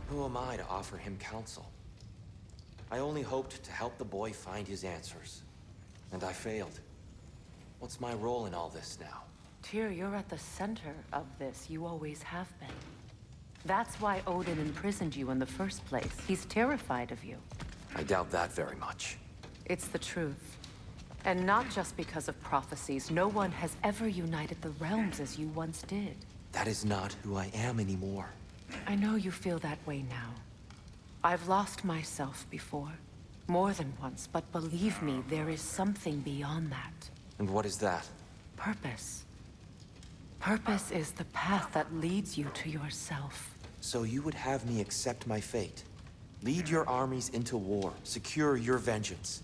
Who am I to offer him counsel? I only hoped to help the boy find his answers. And I failed. What's my role in all this now? Tyr, you're at the center of this. You always have been. That's why Odin imprisoned you in the first place. He's terrified of you. I doubt that very much. It's the truth. And not just because of prophecies. No one has ever united the realms as you once did. That is not who I am anymore. I know you feel that way now. I've lost myself before. More than once, but believe me, there is something beyond that. And what is that? Purpose. Purpose is the path that leads you to yourself. So you would have me accept my fate? Lead your armies into war, secure your vengeance.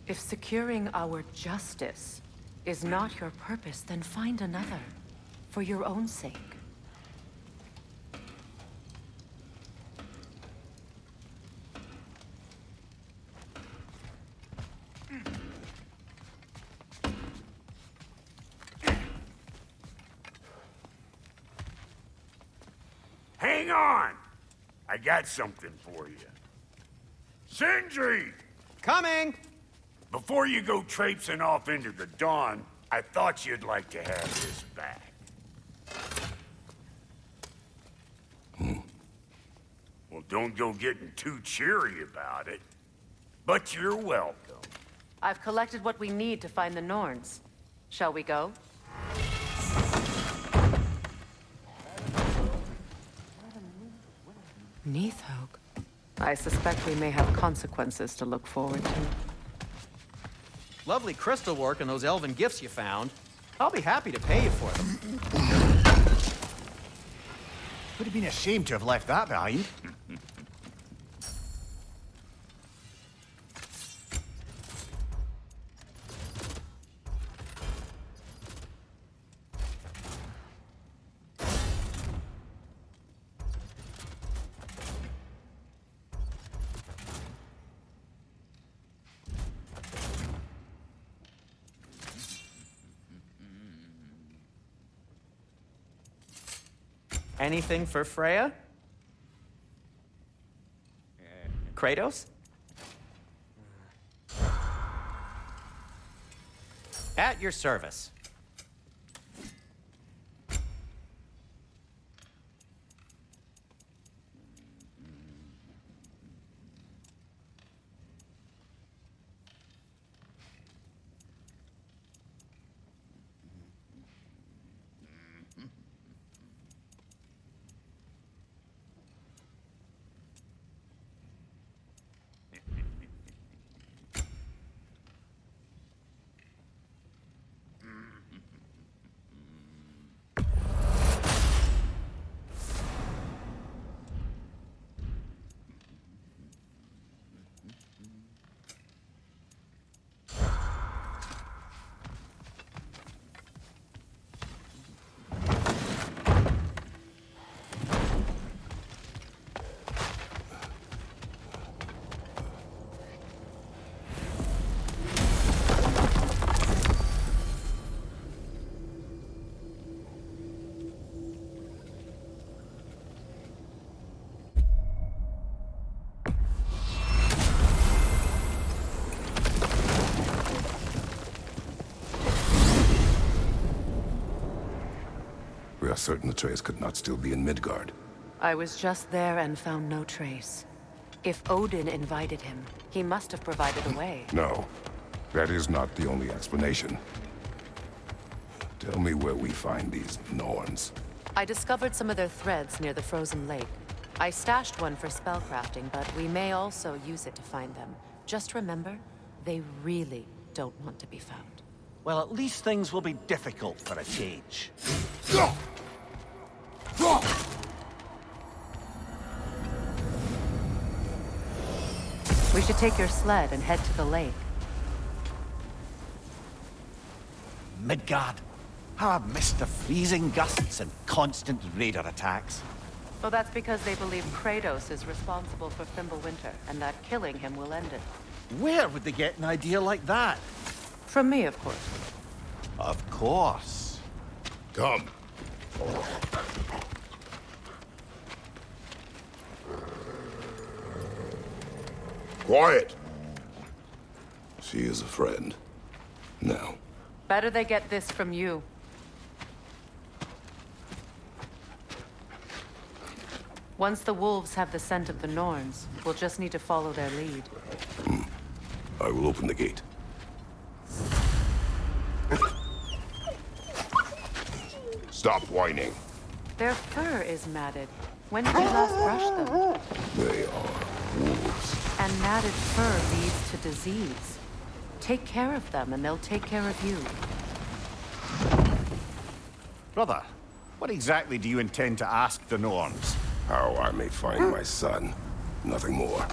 If securing our justice is not your purpose, then find another. For your own sake. Hang on! I got something for you. Sindri! Coming! Before you go traipsing off into the dawn, I thought you'd like to have this back. Well, don't go getting too cheery about it. But you're welcome. I've collected what we need to find the Norns. Shall we go? Neathog. I suspect we may have consequences to look forward to. Lovely crystal work and those elven gifts you found. I'll be happy to pay you for them. Would have been a shame to have left that behind. Anything for Freya? Kratos? At your service. We are certain the trace could not still be in Midgard. I was just there and found no trace. If Odin invited him, he must have provided a way. No, that is not the only explanation. Tell me where we find these Norns. I discovered some of their threads near the frozen lake. I stashed one for spellcrafting, but we may also use it to find them. Just remember, they really don't want to be found. Well, at least things will be difficult for a change. We should take your sled and head to the lake. Midgard. How I've missed the freezing gusts and constant raider attacks. Well, that's because they believe Kratos is responsible for Fimbulwinter, and that killing him will end it. Where would they get an idea like that? From me, of course. Of course. Come. Quiet! She is a friend. Now. Better they get this from you. Once the wolves have the scent of the Norns, we'll just need to follow their lead. I will open the gate. Stop whining. Their fur is matted. When did you last brush them? They are wolves. And matted fur leads to disease. Take care of them, and they'll take care of you. Brother, what exactly do you intend to ask the Norns? How I may find my son. Nothing more.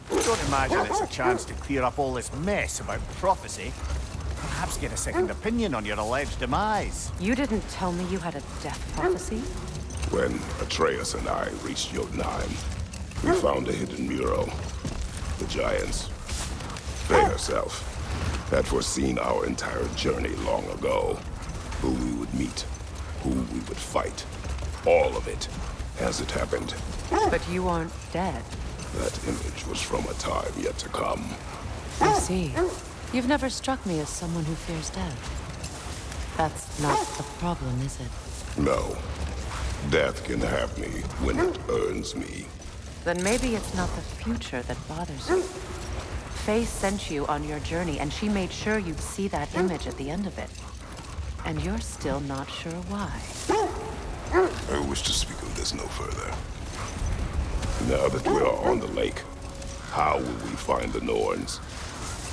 Don't imagine it's a chance to clear up all this mess about prophecy. Perhaps get a second opinion on your alleged demise. You didn't tell me you had a death prophecy? When Atreus and I reached Ch9, we found a hidden mural. The Giants, they herself, had foreseen our entire journey long ago. Who we would meet, who we would fight. All of it, as it happened. But you aren't dead. That image was from a time yet to come. I see. You've never struck me as someone who fears death. That's not the problem, is it? No. Death can have me when it earns me. Then maybe it's not the future that bothers you. Faye sent you on your journey, and she made sure you'd see that image at the end of it. And you're still not sure why. I wish to speak of this no further. Now that we are on the lake, how will we find the Norns?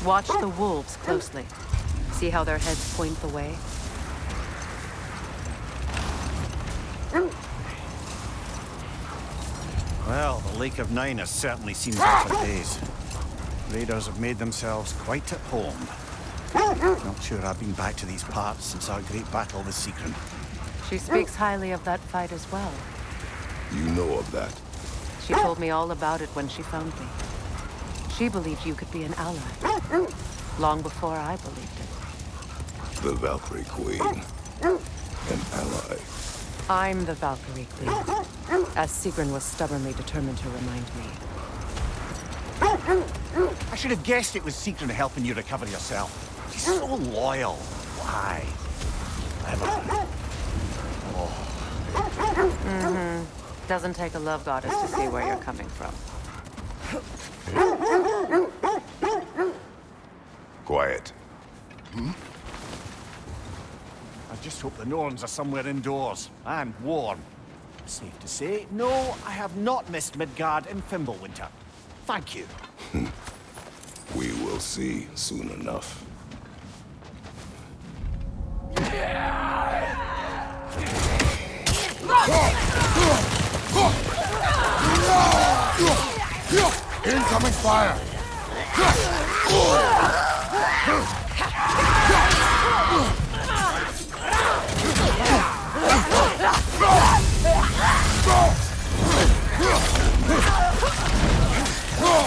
Watch the wolves closely. See how their heads point the way? Well, the Lake of Nine has certainly seen better days. Raiders have made themselves quite at home. Not sure I've been back to these parts since our great battle with Ch9. She speaks highly of that fight as well. You know of that? She told me all about it when she found me. She believed you could be an ally. Long before I believed it. The Valkyrie Queen. An ally. I'm the Valkyrie Queen, as Ch9 was stubbornly determined to remind me. I should have guessed it was Ch9 helping you recover yourself. She's so loyal. Why? Doesn't take a love goddess to see where you're coming from. Quiet. I just hope the Norns are somewhere indoors and warm. Safe to say, no, I have not missed Midgard in Fimbulwinter. Thank you. We will see soon enough. Incoming fire!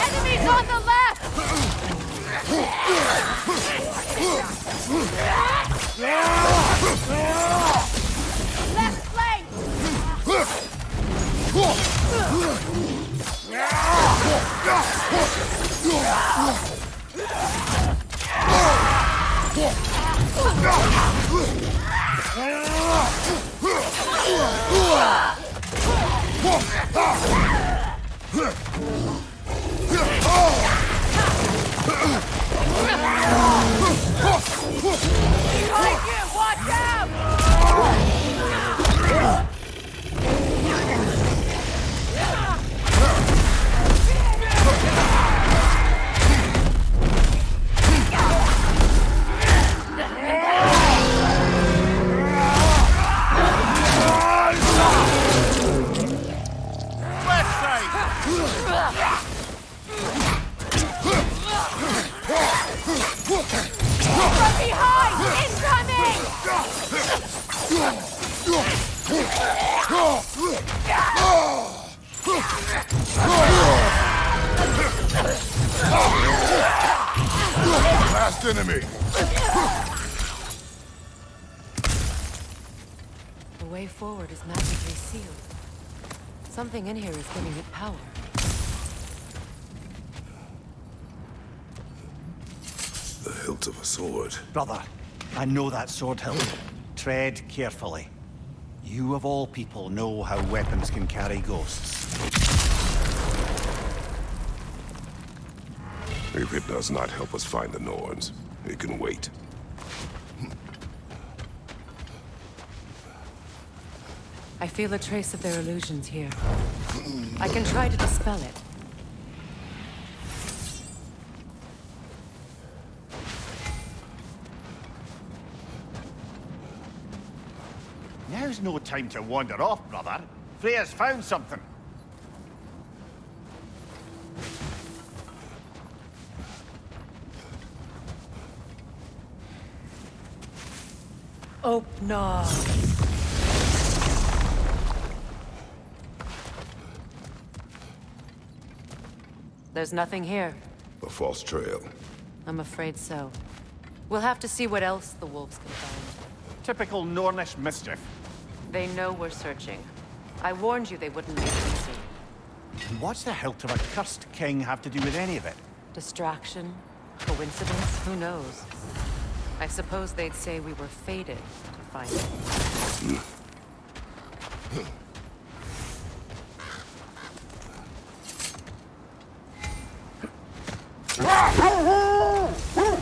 Enemies on the left! Left flank! Behind you! Watch out! From behind! Incoming! Last enemy! The way forward is magically sealed. Something in here is giving it power. the hilt of a sword. Brother, I know that sword hilt. Tread carefully. You of all people know how weapons can carry ghosts. If it does not help us find the Norns, it can wait. I feel a trace of their illusions here. I can try to dispel it. Now's no time to wander off, brother. Freya's found something. Oh, no. There's nothing here. A false trail. I'm afraid so. We'll have to see what else the wolves can find. Typical Nornish mischief. They know we're searching. I warned you they wouldn't make it easy. And what's the hilt of a cursed king have to do with any of it? Distraction? Coincidence? Who knows? I suppose they'd say we were fated to find it.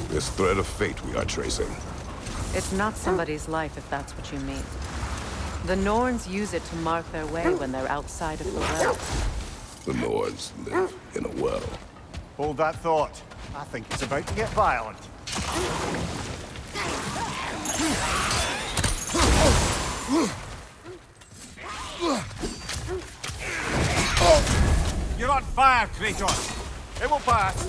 This thread of fate we are tracing. It's not somebody's life, if that's what you mean. The Norns use it to mark their way when they're outside of the well. The Nords live in a well. Hold that thought. I think it's about to get violent. You're on fire, Kratos. It will pass.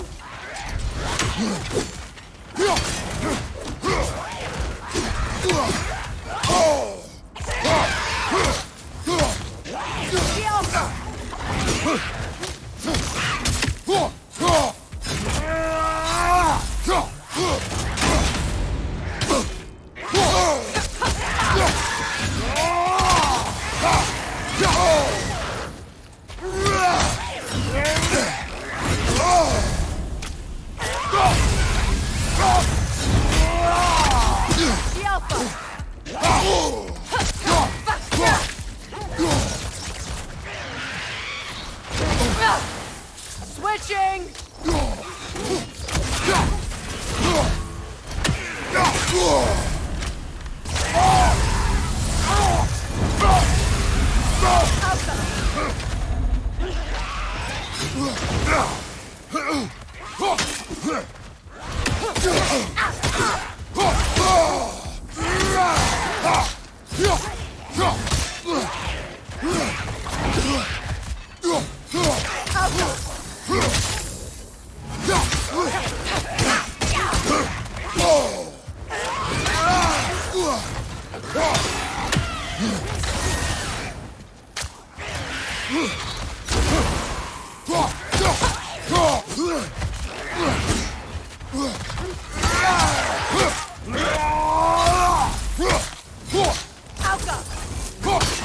Switching!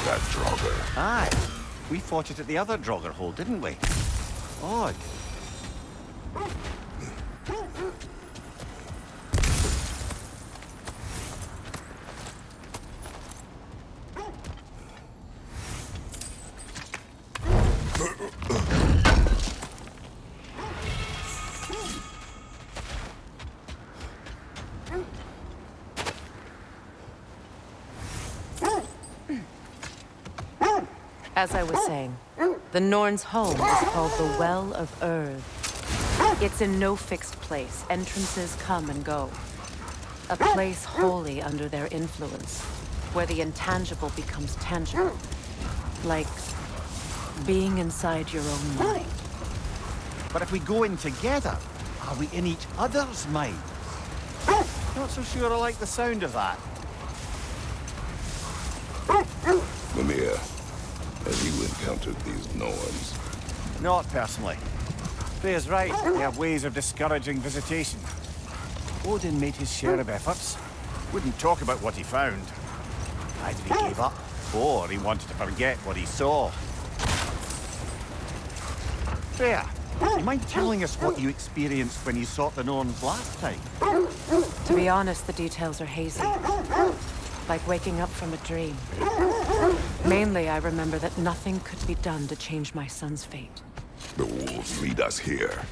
That Draugr. Aye. We fought it at the other Draugr hole, didn't we? Odd. As I was saying, the Norns' home is called the Well of Earth. It's in no fixed place. Entrances come and go. A place wholly under their influence, where the intangible becomes tangible. Like being inside your own mind. But if we go in together, are we in each other's mind? Not so sure I like the sound of that. Mimir, have you encountered these Norns? Not personally. Freya's right. They have ways of discouraging visitation. Odin made his share of efforts. Wouldn't talk about what he found. Either he gave up, or he wanted to forget what he saw. Freya, You mind telling us what you experienced when you sought the Norns last time? To be honest, the details are hazy. Like waking up from a dream. Mainly, I remember that nothing could be done to change my son's fate. The wolves lead us here.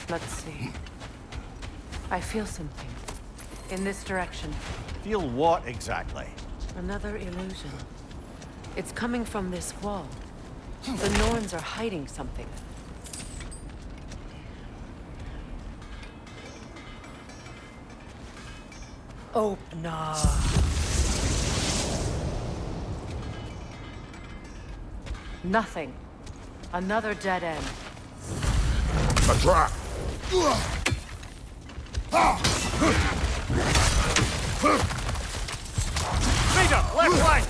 Let's see. I feel something. In this direction. Feel what exactly? Another illusion. It's coming from this wall. The Norns are hiding something. Opener. Nothing. Another dead end. A trap! Leader, left flank!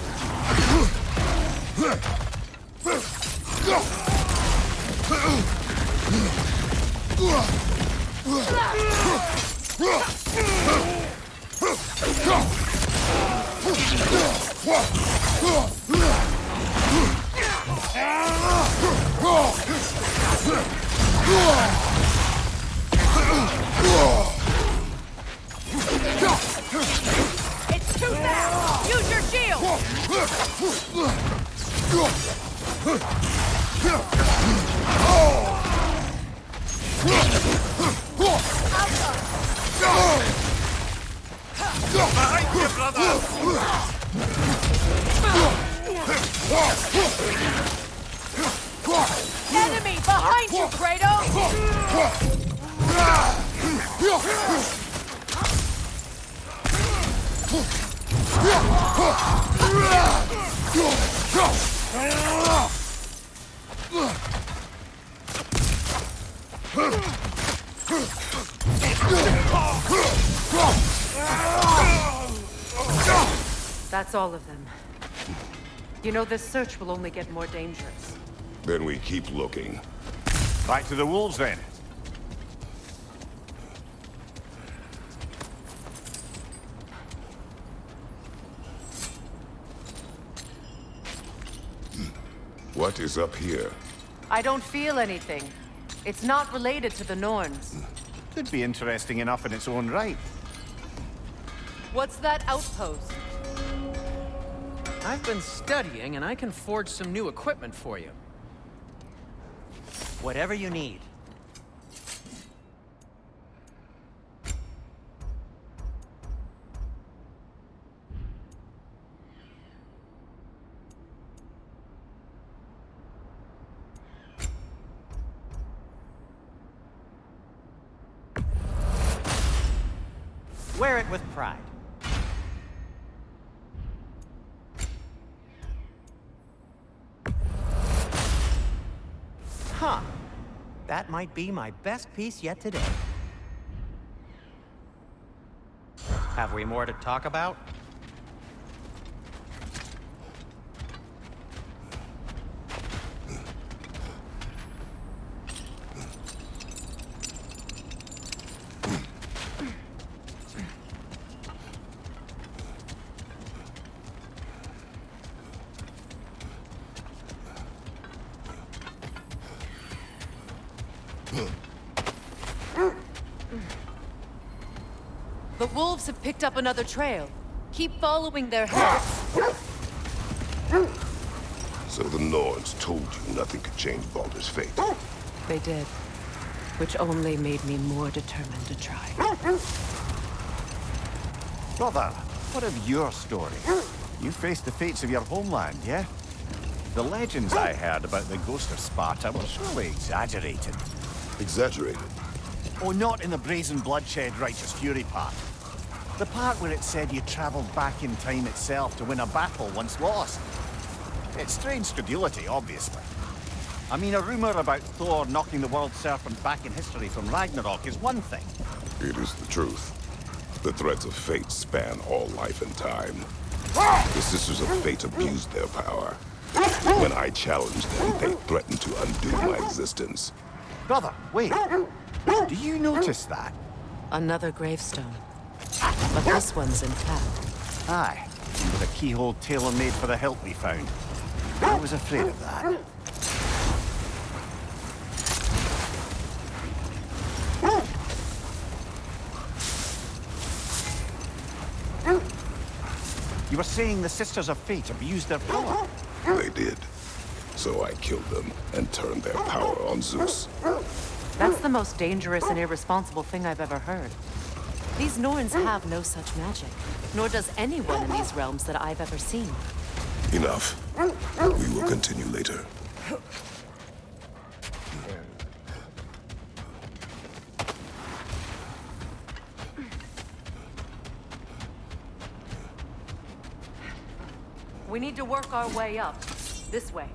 It's too fast! Use your shield! Behind you, brother! Enemy behind you, Kratos! That's all of them. You know, this search will only get more dangerous. Then we keep looking. Back to the wolves then. What is up here? I don't feel anything. It's not related to the Norns. Could be interesting enough in its own right. What's that outpost? I've been studying, and I can forge some new equipment for you. Whatever you need. Wear it with pride. Huh. That might be my best piece yet today. Have we more to talk about? The wolves have picked up another trail. Keep following their heads. So the Norns told you nothing could change Baldur's fate. They did. Which only made me more determined to try. Brother, what of your story? You faced the fates of your homeland, yeah? The legends I heard about the ghost of Sparta were surely exaggerated. Exaggerated. Oh, not in the brazen bloodshed righteous fury part. The part where it said you traveled back in time itself to win a battle once lost. It's strange credulity, obviously. I mean, a rumor about Thor knocking the world serpent back in history from Ragnarok is one thing. It is the truth. The threads of fate span all life and time. The Sisters of Fate abused their power. When I challenged them, they threatened to undo my existence. Brother, wait. Do you notice that? Another gravestone. But this one's intact. Aye, with a keyhole tailor-made for the hilt we found. I was afraid of that. You were saying the Sisters of Fate abused their power. They did. So I killed them and turned their power on Zeus. That's the most dangerous and irresponsible thing I've ever heard. These Norns have no such magic, nor does anyone in these realms that I've ever seen. Enough. We will continue later. We need to work our way up. This way.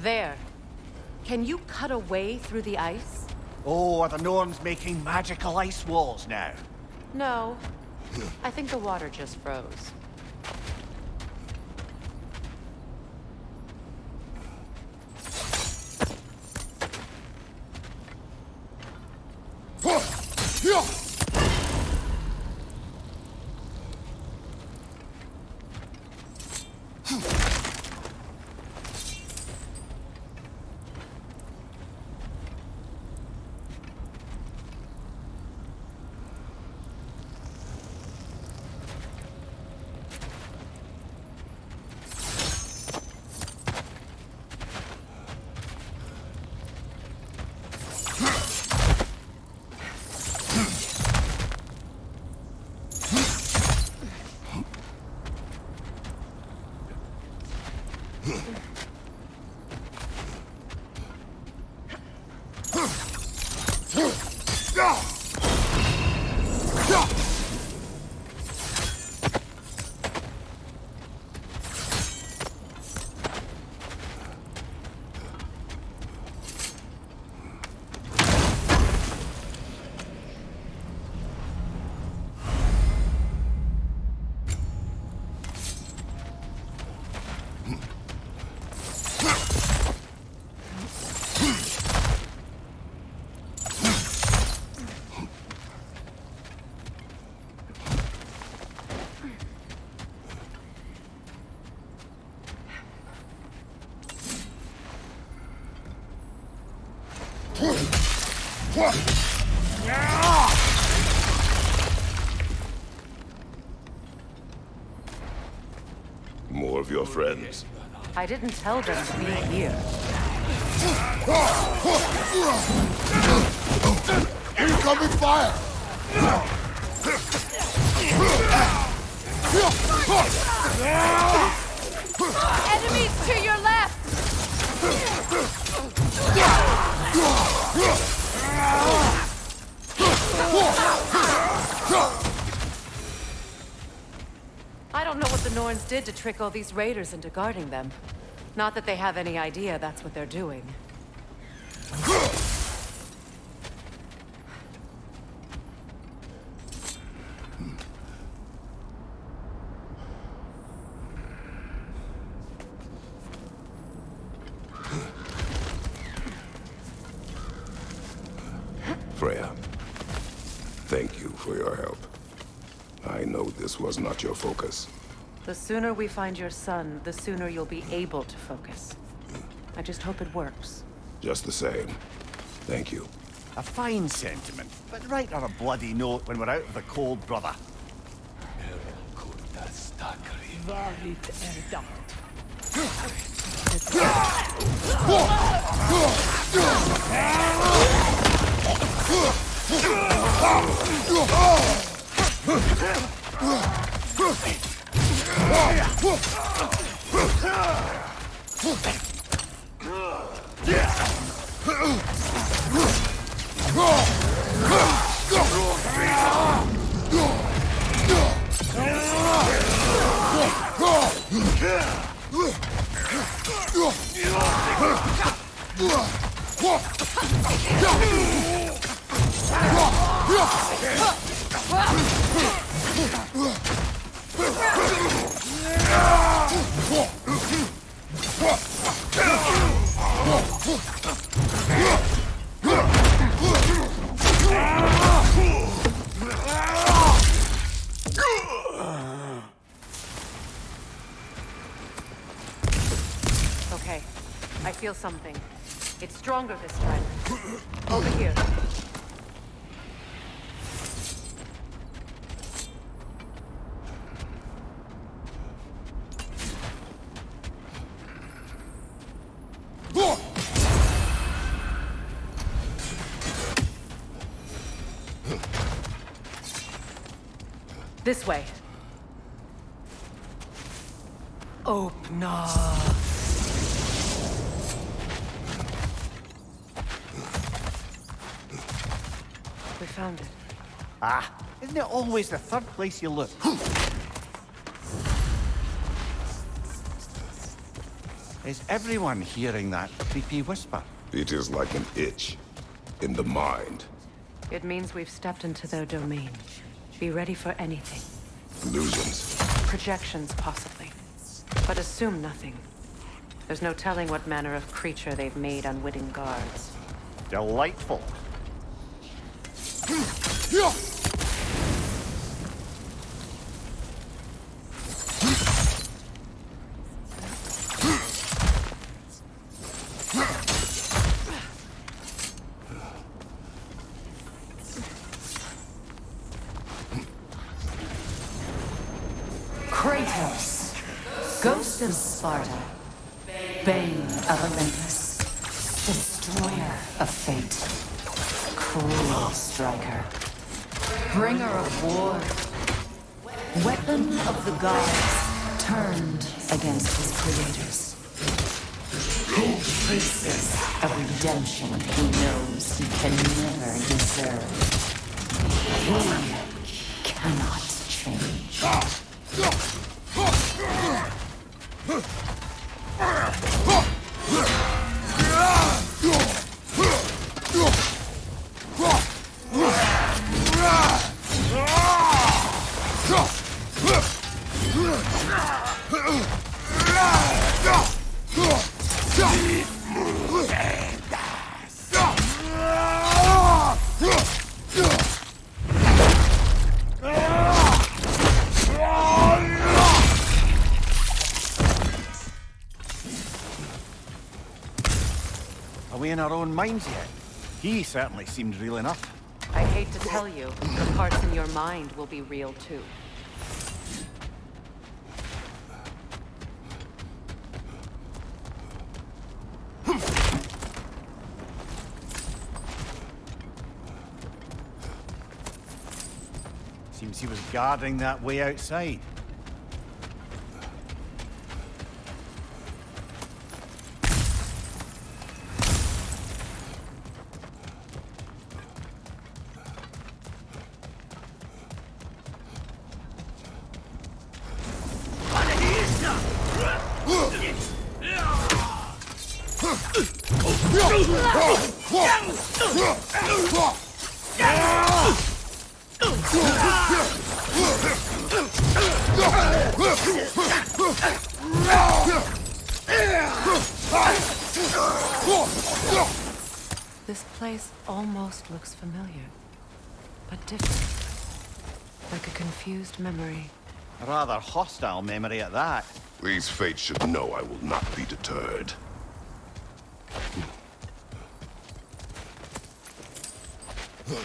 There. Can you cut a way through the ice? Oh, are the Norns making magical ice walls now? No. I think the water just froze. More of your friends. I didn't tell them to be here. Incoming fire! Enemies to your left! I don't know what the Norns did to trick all these raiders into guarding them. Not that they have any idea that's what they're doing. Freya, thank you for your help. I know this was not your focus. The sooner we find your son, the sooner you'll be able to focus. I just hope it works. Just the same, thank you. A fine sentiment, but write her a bloody note when we're out of the cold, brother. Okay, I feel something. It's stronger this time. Over here. This way. Open up. We found it. Ah, isn't it always the third place you look? Is everyone hearing that creepy whisper? It is like an itch in the mind. It means we've stepped into their domain. Be ready for anything. Illusions. Projections, possibly. But assume nothing. There's no telling what manner of creature they've made unwitting guards. Delightful. Kratos, Ghost of Sparta, Bane of Olympus, Destroyer of Fate, Cruel Striker, Bringer of War, Weapon of the Gods, turned against his creators. He traces a redemption he knows he can never deserve. He cannot change. Are we in our own minds yet? He certainly seemed real enough. I hate to tell you, the parts in your mind will be real too. Seems he was guarding that way outside. This place almost looks familiar, but different. Like a confused memory. A rather hostile memory at that. These fates should know I will not be deterred. Freya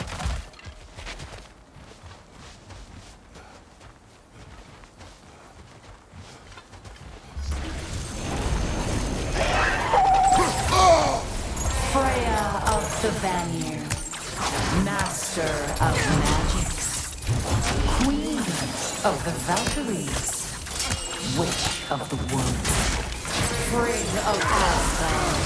of the Vanir, master of magics, queen of the Valkyries, witch of the woods, Frigg of Asgard,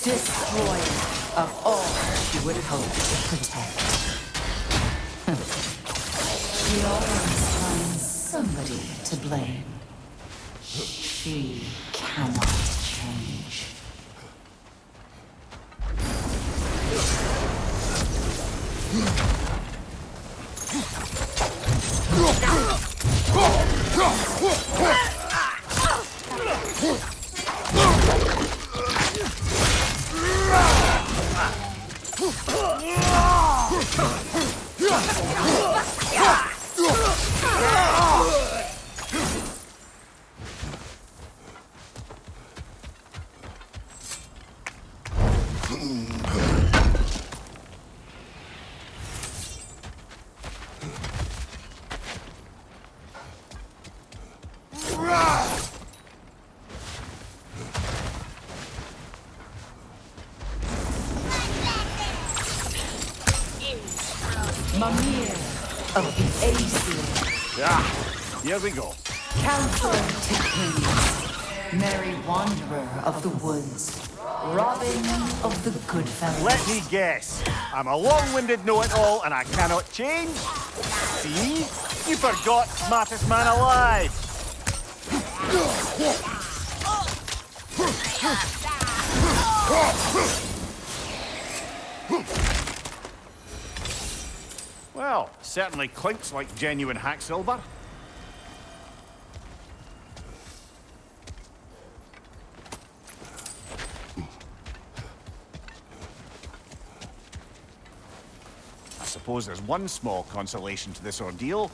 destroyer of all she would hope to protect. She always finds somebody to blame. She cannot change. Mimir of the Aesir, Ah, here we go. counselor to kings, merry wanderer of the woods, Robin of the Goodfellas. Let me guess. I'm a long-winded know-it-all and I cannot change? See? You forgot smartest man alive. Well, certainly clinks like genuine hack silver. I suppose there's one small consolation to this ordeal.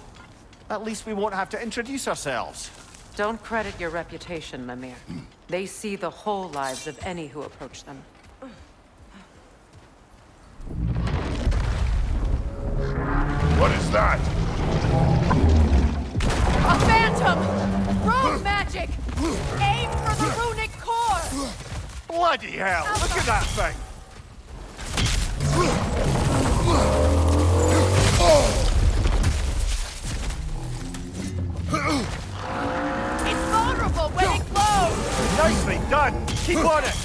At least we won't have to introduce ourselves. Don't credit your reputation, Mimir. They see the whole lives of any who approach them. What is that? A phantom! Rune magic! Aim for the runic core! Bloody hell, look at that thing! It's vulnerable when it glows! Nicely done! Keep on it!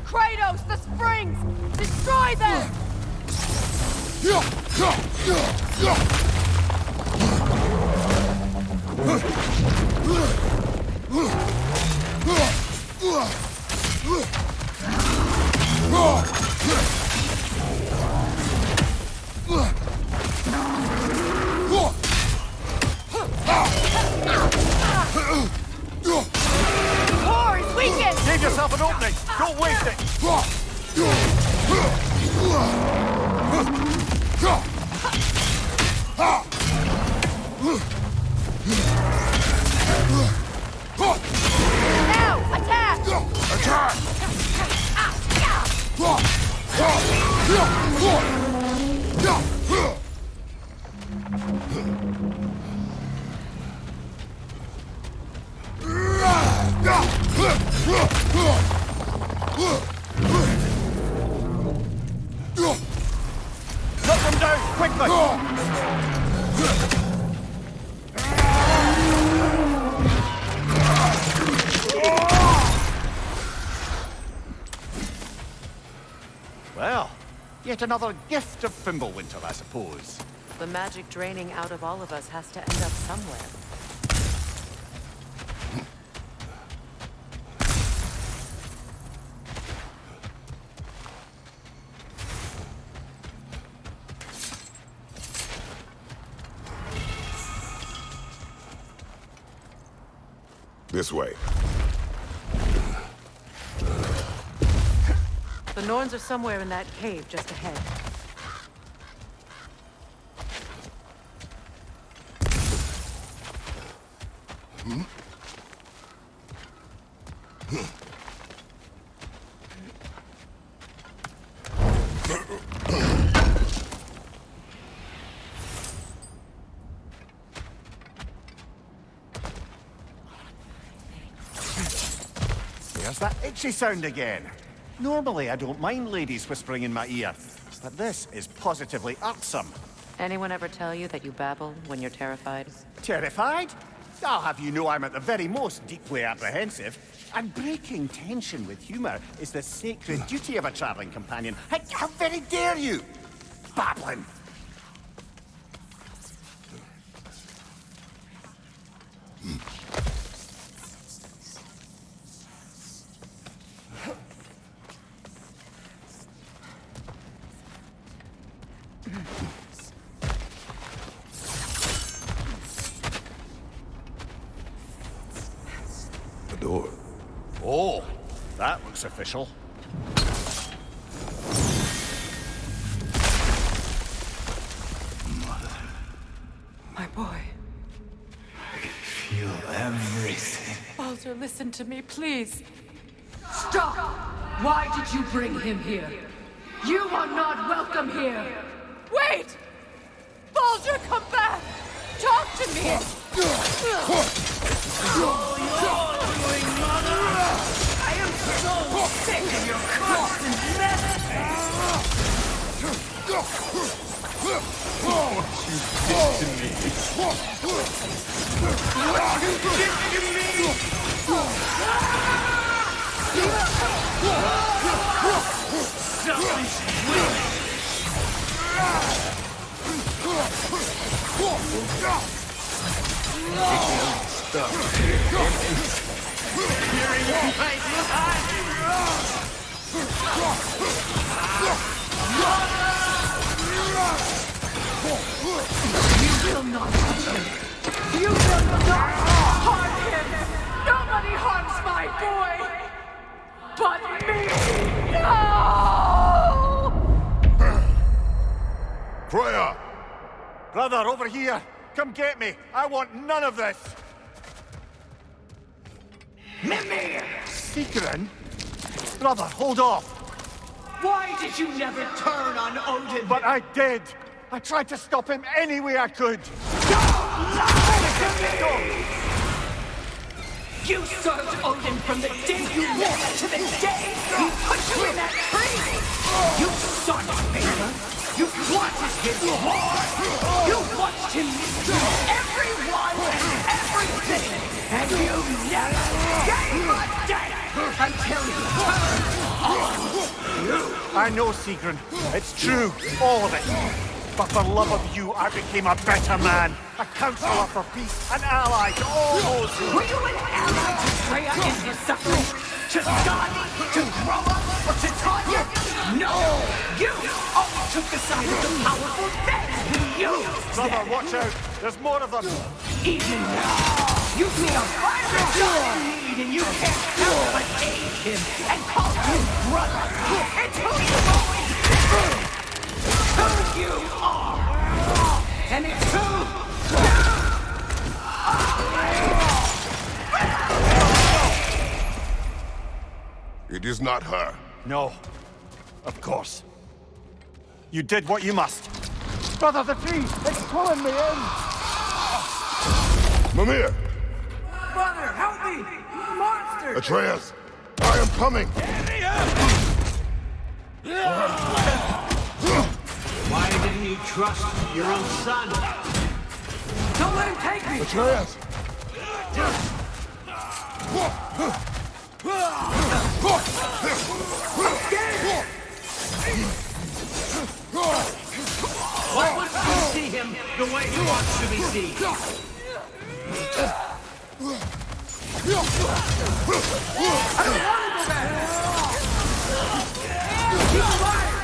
Kratos, the springs! Destroy them! Core is weakened! Give yourself an opening! Don't waste it! Now, attack! Attack! Knock them down, quickly! Well, yet another gift of Fimbulwinter, I suppose. The magic draining out of all of us has to end up somewhere. This way. The Norns are somewhere in that cave just ahead. There's that itchy sound again. Normally, I don't mind ladies whispering in my ear, but this is positively irksome. Anyone ever tell you that you babble when you're terrified? Terrified? I'll have you know I'm at the very most deeply apprehensive. And breaking tension with humor is the sacred duty of a traveling companion. How very dare you! Babbling! The door. Oh, that looks official. My boy. I can feel everything. Baldur, listen to me, please. Stop! Why did you bring him here? You are not welcome here! Wait! Baldur, come back! Talk to me! I am so sick of your constant mess! You will not touch him! You will not harm him! Nobody harms my boy! But me! No! Freya! Brother, over here! Come get me! I want none of this! Mimir! Sigrun? Brother, hold off! Why did you never turn on Odin? But I did! I tried to stop him any way I could! Don't lie to me! You served Odin from the day you left to the day he put you in that tree! You sought his favor! You wanted his war! You watched him destroy everyone and everything! And you never gave a damn until he turned on you! I know, Sigrun. It's true. All of it. But for love of you, I became a better man. A counselor for peace, an ally to all those who... Were you an ally to Freya in her suffering? To Skadi? To Groa? Or to Tanya? No! You only took the side of the powerful dead! You! Brother, watch out. There's more of them. Even now, you see a violent god in need and you can't help but aid him and call him brother! It's who you've always been! It's who you are! And it's who It is not her. No. Of course. You did what you must. Brother, the tree! It's pulling me in! Mimir! Brother, help me! Monster! Atreus! I am coming! Why didn't you trust your own son? Don't let him take me! Atreus! Why wouldn't you see him the way he wants to be seen? He's alive!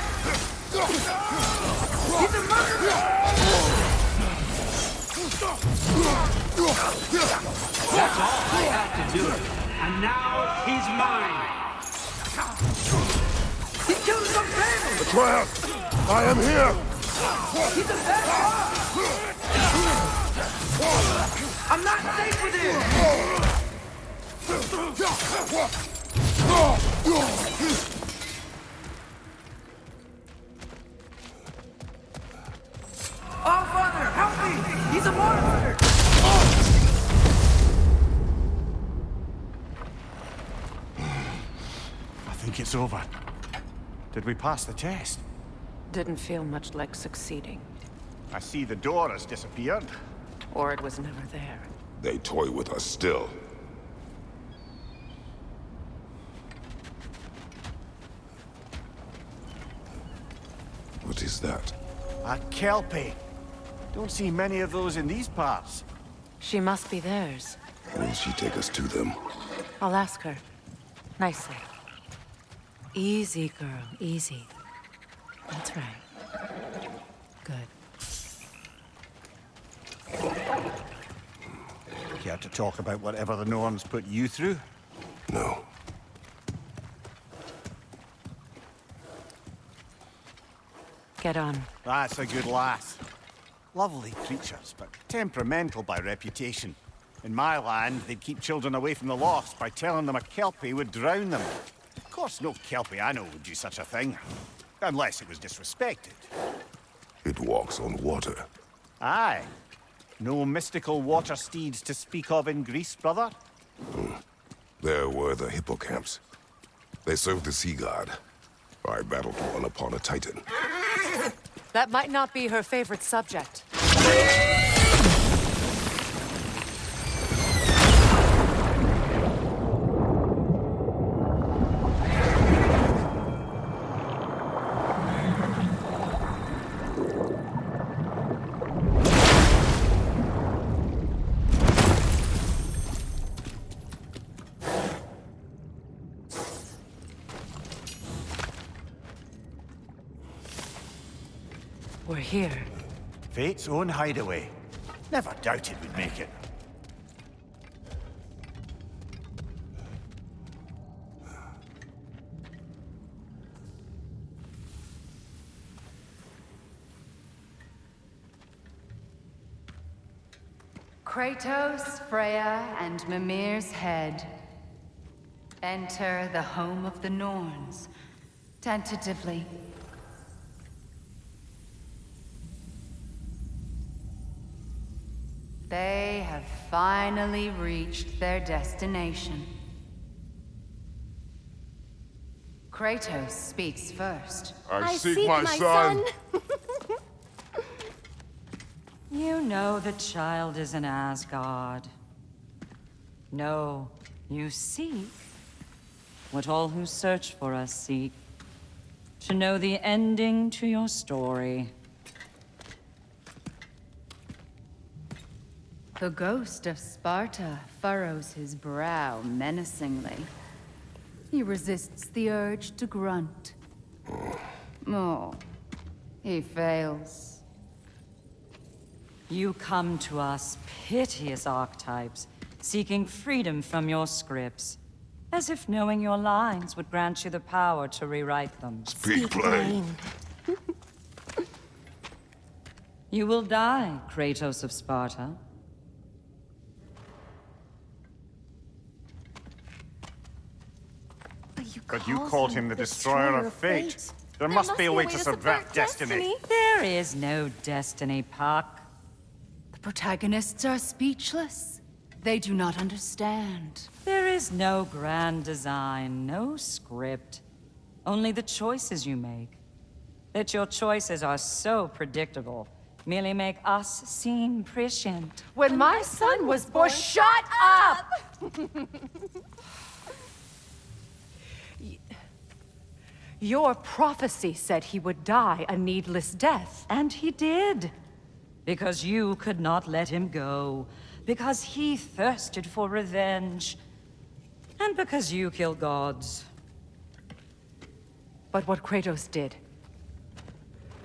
He's a murderer! That's all I have to do. And now he's mine. He killed some family. Atreus! I am here! He's a bad boy. I'm not safe with him. Oh, Father, help me! He's a monster! I think it's over. Did we pass the test? Didn't feel much like succeeding. I see the door has disappeared. Or it was never there. They toy with us still. What is that? A Kelpie. Don't see many of those in these parts. She must be theirs. Will she take us to them? I'll ask her. Nicely. Easy, girl, easy. That's right. Good. Care to talk about whatever the Norns put you through? No. Get on. That's a good lass. Lovely creatures, but temperamental by reputation. In my land, they'd keep children away from the lost by telling them a Kelpie would drown them. Of course, no Kelpie I know would do such a thing. Unless it was disrespected. It walks on water. Aye. No mystical water steeds to speak of in Greece, brother? There were the hippocamps. They served the sea god. I battled one upon a titan. That might not be her favorite subject. We're here. Fate's own hideaway. Never doubted we'd make it. Kratos, Freya, and Mimir's head. Enter the home of the Norns. Tentatively. They have finally reached their destination. Kratos speaks first. I seek my son! You know the child is in Asgard. No, you seek what all who search for us seek. To know the ending to your story. The ghost of Sparta furrows his brow menacingly. He resists the urge to grunt. Oh, he fails. You come to us, piteous archetypes, seeking freedom from your scripts. As if knowing your lines would grant you the power to rewrite them. Speak plain. You will die, Kratos of Sparta. But you called him the Destroyer of Fate. There must be a way to subvert destiny. There is no destiny, Puck. The protagonists are speechless. They do not understand. There is no grand design, no script. Only the choices you make. That your choices are so predictable, merely make us seem prescient. When my son was born, shut up! Your prophecy said he would die a needless death. And he did. Because you could not let him go. Because he thirsted for revenge. And because you kill gods. But what Kratos did,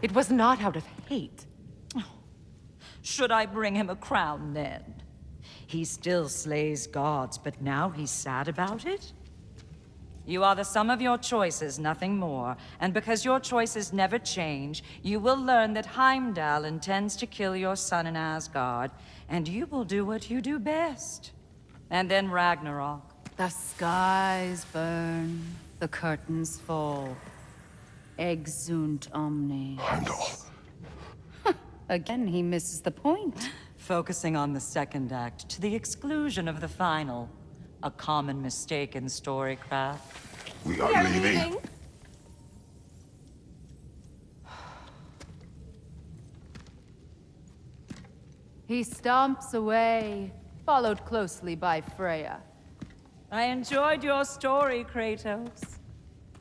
it was not out of hate. Should I bring him a crown then? He still slays gods, but now he's sad about it? You are the sum of your choices, nothing more. And because your choices never change, you will learn that Heimdall intends to kill your son in Asgard, and you will do what you do best. And then Ragnarok. The skies burn, the curtains fall. Exunt omnes. Heimdall. Again, he misses the point. Focusing on the second act to the exclusion of the final. A common mistake in storycraft. We are leaving. He stomps away, followed closely by Freya. I enjoyed your story, Kratos.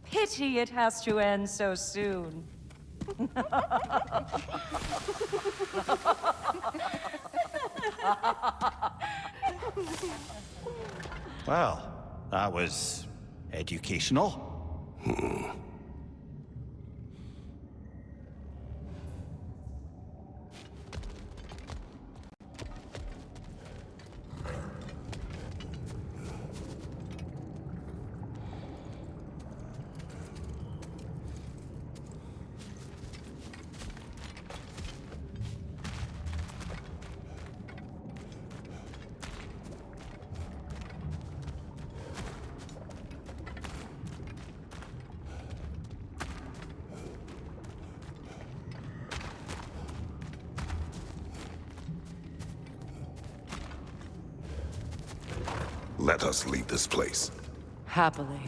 Pity it has to end so soon. Well, that was educational. Let us leave this place. Happily.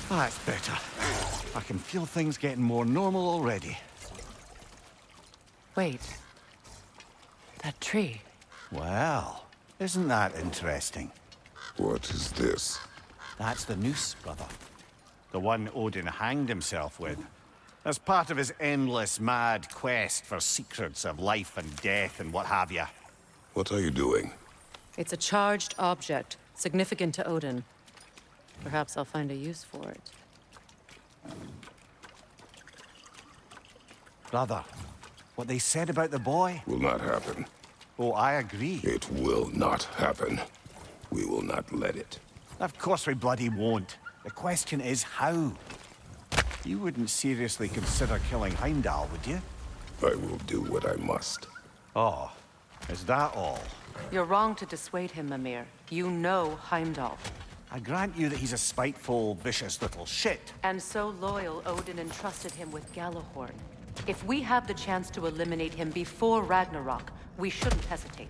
That's better. I can feel things getting more normal already. Wait. That tree. Well, isn't that interesting? What is this? That's the noose, brother. The one Odin hanged himself with. As part of his endless, mad quest for secrets of life and death and what have you. What are you doing? It's a charged object, significant to Odin. Perhaps I'll find a use for it. Brother, what they said about the boy? Will not happen. Oh, I agree. It will not happen. We will not let it. Of course we bloody won't. The question is how. You wouldn't seriously consider killing Heimdall, would you? I will do what I must. Oh, is that all? You're wrong to dissuade him, Mimir. You know Heimdall. I grant you that he's a spiteful, vicious little shit. And so loyal, Odin entrusted him with Galahorn. If we have the chance to eliminate him before Ragnarok, we shouldn't hesitate.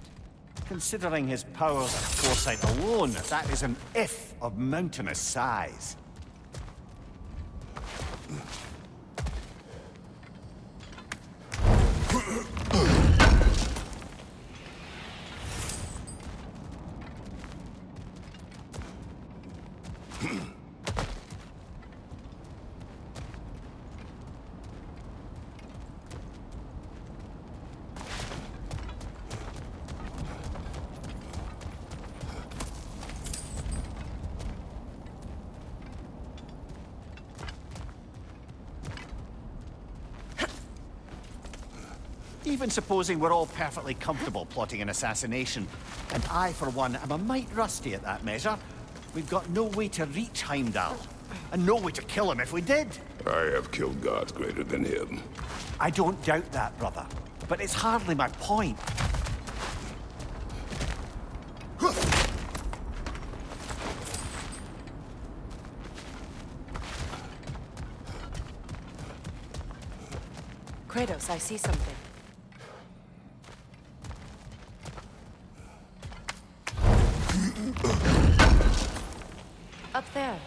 Considering his powers and foresight alone, that is an if of mountainous size. Even supposing we're all perfectly comfortable plotting an assassination, and I, for one, am a mite rusty at that measure, we've got no way to reach Heimdall, and no way to kill him if we did. I have killed gods greater than him. I don't doubt that, brother, but it's hardly my point. Kratos, I see something. Up there.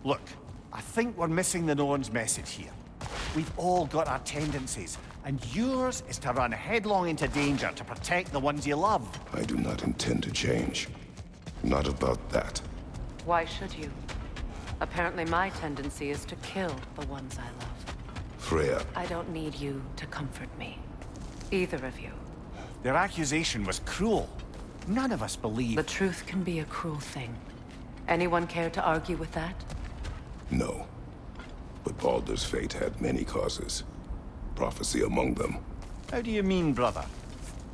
Look, I think we're missing the Norn's message here. We've all got our tendencies, and yours is to run headlong into danger to protect the ones you love. I do not intend to change. Not about that. Why should you? Apparently my tendency is to kill the ones I love. Freya. I don't need you to comfort me. Either of you. Their accusation was cruel. None of us believe... The truth can be a cruel thing. Anyone care to argue with that? No. But Baldur's fate had many causes. Prophecy among them. How do you mean, brother?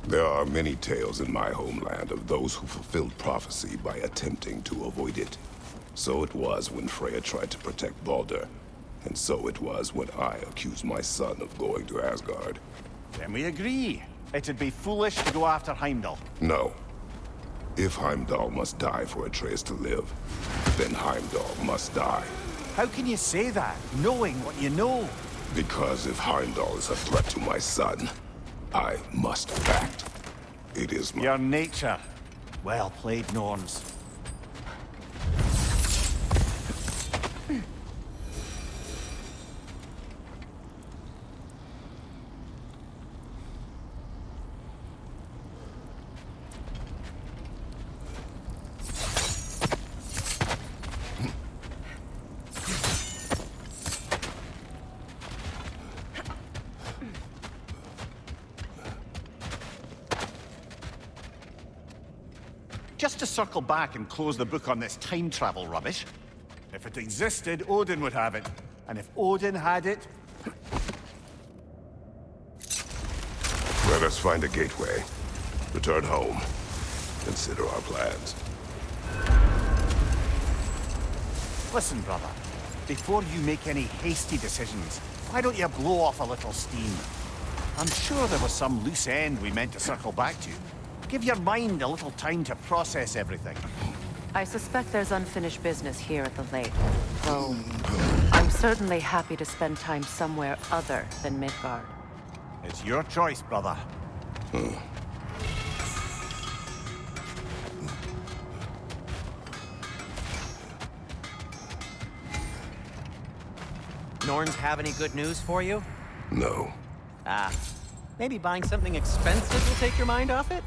There are many tales in my homeland of those who fulfilled prophecy by attempting to avoid it. So it was when Freya tried to protect Baldur. And so it was when I accused my son of going to Asgard. Then we agree. It'd be foolish to go after Heimdall. No. If Heimdall must die for Atreus to live, then Heimdall must die. How can you say that, knowing what you know? Because if Heimdall is a threat to my son, I must act. It is my... Your nature. Well played, Norns. Just to circle back and close the book on this time travel rubbish. If it existed, Odin would have it. And if Odin had it... Let us find a gateway. Return home. Consider our plans. Listen, brother. Before you make any hasty decisions, why don't you blow off a little steam? I'm sure there was some loose end we meant to circle back to. Give your mind a little time to process everything. I suspect there's unfinished business here at the lake. Though, I'm certainly happy to spend time somewhere other than Midgard. It's your choice, brother. Norns have any good news for you? No. Ah, maybe buying something expensive will take your mind off it?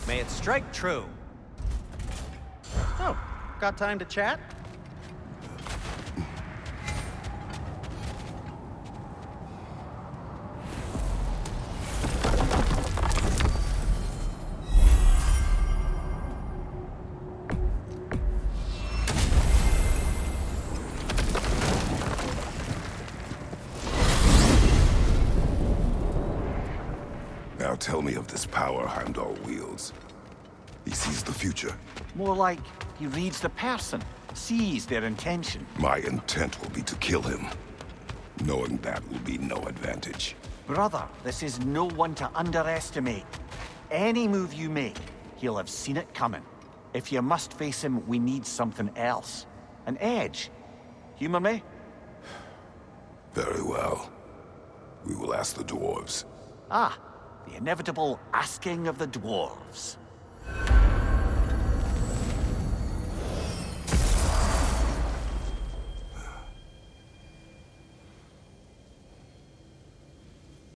May it strike true. Oh, got time to chat? Now tell me of this power Heimdall wields. He sees the future. More like he reads the person, sees their intention. My intent will be to kill him. Knowing that will be no advantage. Brother, this is no one to underestimate. Any move you make, he'll have seen it coming. If you must face him, we need something else. An edge. Humor me? Very well. We will ask the dwarves. Ah, the inevitable asking of the dwarves.